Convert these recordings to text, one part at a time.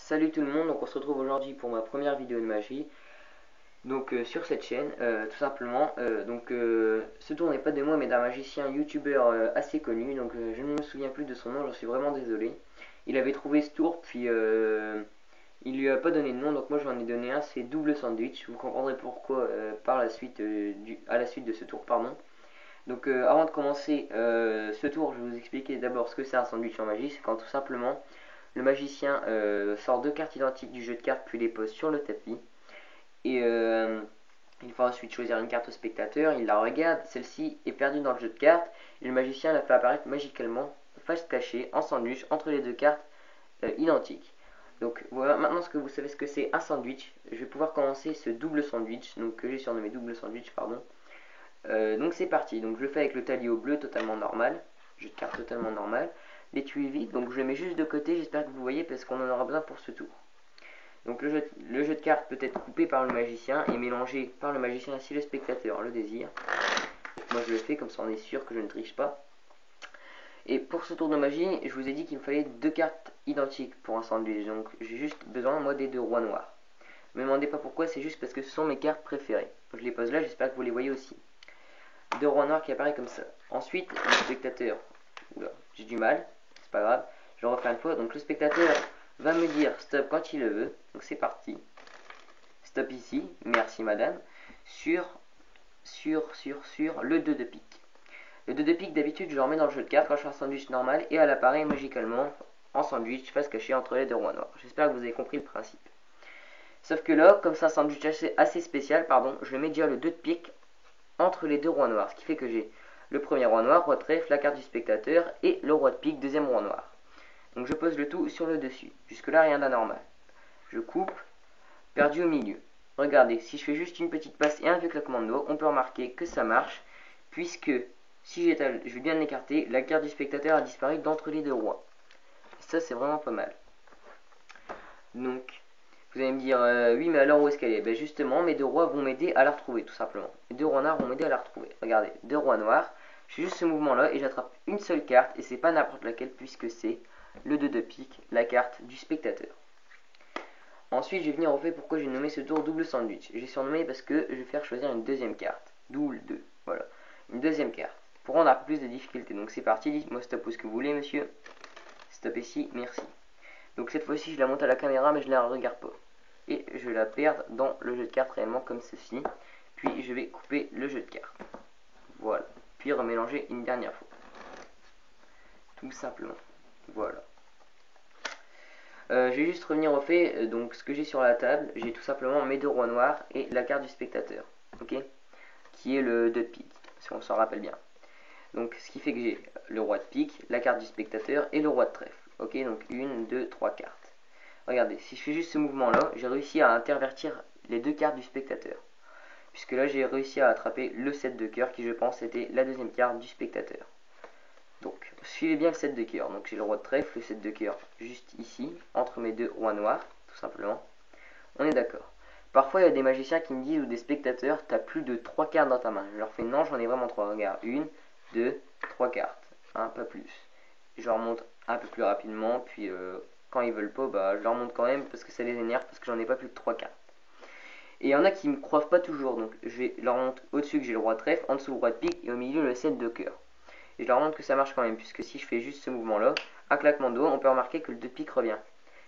Salut tout le monde, donc on se retrouve aujourd'hui pour ma première vidéo de magie. Donc sur cette chaîne, tout simplement. Ce tour n'est pas de moi mais d'un magicien youtubeur assez connu. Donc je ne me souviens plus de son nom, j'en suis vraiment désolé. Il avait trouvé ce tour puis il lui a pas donné de nom, donc moi j'en ai donné un, c'est Double Sandwich. Vous comprendrez pourquoi par la suite, à la suite de ce tour, pardon. Donc avant de commencer ce tour, je vais vous expliquer d'abord ce que c'est un sandwich en magie. C'est quand tout simplement le magicien sort deux cartes identiques du jeu de cartes puis les pose sur le tapis. Et il faut ensuite choisir une carte au spectateur, il la regarde, celle-ci est perdue dans le jeu de cartes, et le magicien la fait apparaître magicalement, face cachée, en sandwich, entre les deux cartes identiques. Donc voilà, maintenant que vous savez ce que c'est un sandwich, je vais pouvoir commencer ce double sandwich, donc que j'ai surnommé double sandwich, pardon. Donc c'est parti, donc je le fais avec le talio bleu totalement normal, jeu de cartes totalement normal. L'étui vide, donc je le mets juste de côté, j'espère que vous voyez parce qu'on en aura besoin pour ce tour. Donc le jeu de cartes peut être coupé par le magicien et mélangé par le magicien si le spectateur le désire. Moi je le fais, comme ça on est sûr que je ne triche pas. Et pour ce tour de magie, je vous ai dit qu'il me fallait deux cartes identiques pour un sandwich, donc j'ai juste besoin moi des deux rois noirs. Ne me demandez pas pourquoi, c'est juste parce que ce sont mes cartes préférées. Je les pose là, j'espère que vous les voyez aussi. Deux rois noirs qui apparaissent comme ça. Ensuite, le spectateur, oula, j'ai du mal, c'est pas grave, je le refais une fois. Donc le spectateur va me dire stop quand il le veut, donc c'est parti. Stop ici, merci madame, sur le 2 de pique. Le 2 de pique d'habitude je le remets dans le jeu de cartes quand je fais un sandwich normal et elle apparaît magicalement en sandwich face cachée entre les deux rois noirs. J'espère que vous avez compris le principe. Sauf que là, comme c'est un sandwich assez spécial, pardon, je mets déjà le 2 de pique entre les deux rois noirs, ce qui fait que j'ai le premier roi noir, roi de trèfle, la carte du spectateur et le roi de pique, deuxième roi noir. Donc je pose le tout sur le dessus. Jusque là rien d'anormal. Je coupe, perdu au milieu. Regardez, si je fais juste une petite passe et un vieux claquement de doigts, on peut remarquer que ça marche, puisque si j'étale, je vais bien l'écarter, la carte du spectateur a disparu d'entre les deux rois. Et ça c'est vraiment pas mal. Donc vous allez me dire, oui mais alors où est-ce qu'elle est? Ben justement, mes deux rois vont m'aider à la retrouver tout simplement. Les deux rois noirs vont m'aider à la retrouver. Regardez, deux rois noirs, je fais juste ce mouvement là et j'attrape une seule carte, et c'est pas n'importe laquelle puisque c'est le 2 de pique, la carte du spectateur. Ensuite, je vais venir au fait pourquoi j'ai nommé ce tour double sandwich. J'ai surnommé parce que je vais faire choisir une deuxième carte. Double 2, voilà. Une deuxième carte. Pour rendre un peu plus de difficulté. Donc c'est parti, dites-moi stop où ce que vous voulez, monsieur. Stop ici, merci. Donc cette fois-ci, je la monte à la caméra, mais je ne la regarde pas. Et je la perds dans le jeu de cartes réellement comme ceci. Puis je vais couper le jeu de cartes. Voilà. Puis remélanger une dernière fois. Tout simplement. Voilà. Je vais juste revenir au fait, donc ce que j'ai sur la table, j'ai tout simplement mes deux rois noirs et la carte du spectateur, ok, qui est le 2 de pique, si on s'en rappelle bien. Donc ce qui fait que j'ai le roi de pique, la carte du spectateur et le roi de trèfle, ok, donc 1, 2, 3 cartes. Regardez, si je fais juste ce mouvement là, j'ai réussi à intervertir les deux cartes du spectateur, puisque là j'ai réussi à attraper le 7 de cœur qui je pense était la deuxième carte du spectateur. Donc, suivez bien le 7 de cœur. Donc, j'ai le roi de trèfle, le 7 de cœur juste ici, entre mes deux rois noirs, tout simplement. On est d'accord. Parfois, il y a des magiciens qui me disent, ou des spectateurs, t'as plus de 3 cartes dans ta main. Je leur fais, non, j'en ai vraiment 3. Regarde, 1, 2, 3 cartes. Pas plus. Je leur montre un peu plus rapidement, puis quand ils veulent pas, bah, je leur montre quand même, parce que ça les énerve, parce que j'en ai pas plus de 3 cartes. Et il y en a qui me croient pas toujours, donc je vais leur montrer au-dessus que j'ai le roi de trèfle, en dessous le roi de pique, et au milieu le 7 de cœur. Et je leur montre que ça marche quand même, puisque si je fais juste ce mouvement là, un claquement de doigts, on peut remarquer que le 2 de pique revient.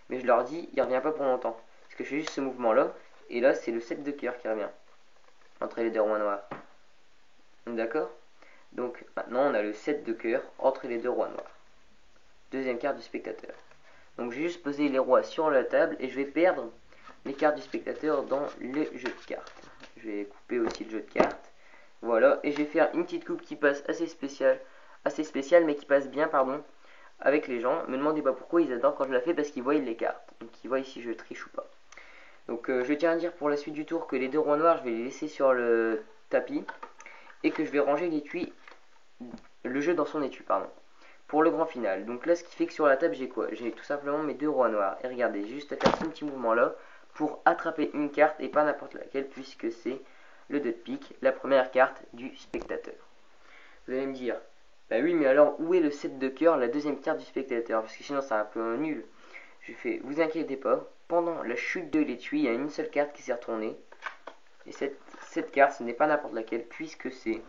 Mais je leur dis, il revient pas pour longtemps, parce que je fais juste ce mouvement là, et là c'est le 7 de cœur qui revient, entre les deux rois noirs. D'accord? Donc maintenant on a le 7 de cœur entre les deux rois noirs. Deuxième carte du spectateur. Donc j'ai juste posé les rois sur la table, et je vais perdre les cartes du spectateur dans le jeu de cartes. Je vais couper aussi le jeu de cartes. Voilà, et je vais faire une petite coupe qui passe assez spéciale, mais qui passe bien, pardon, avec les gens. Me demandez pas pourquoi, ils adorent quand je la fais, parce qu'ils voient les cartes. Donc ils voient si je triche ou pas. Donc je tiens à dire pour la suite du tour que les deux rois noirs, je vais les laisser sur le tapis. Et que je vais ranger l'étui, le jeu dans son étui, pardon. Pour le grand final. Donc là, ce qui fait que sur la table, j'ai quoi? J'ai tout simplement mes deux rois noirs. Et regardez, j'ai juste à faire ce petit mouvement là pour attraper une carte, et pas n'importe laquelle, puisque c'est le 2 de pique, la première carte du spectateur. Vous allez me dire, bah oui, mais alors où est le 7 de cœur, la deuxième carte du spectateur? Parce que sinon c'est un peu nul. Je fais, vous inquiétez pas, pendant la chute de l'étui, il y a une seule carte qui s'est retournée. Et cette carte, ce n'est pas n'importe laquelle, puisque c'est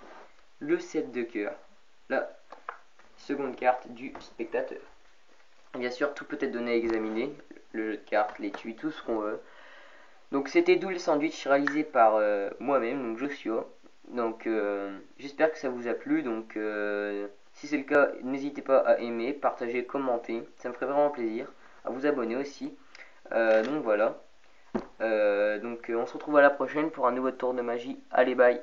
le 7 de cœur. La seconde carte du spectateur. Bien sûr, tout peut être donné à examiner, le jeu de cartes, l'étui, tout ce qu'on veut. Donc c'était Double Sandwich réalisé par moi-même, donc Joshua. Donc j'espère que ça vous a plu. Donc si c'est le cas, n'hésitez pas à aimer, partager, commenter. Ça me ferait vraiment plaisir. À vous abonner aussi. Donc voilà. On se retrouve à la prochaine pour un nouveau tour de magie. Allez, bye.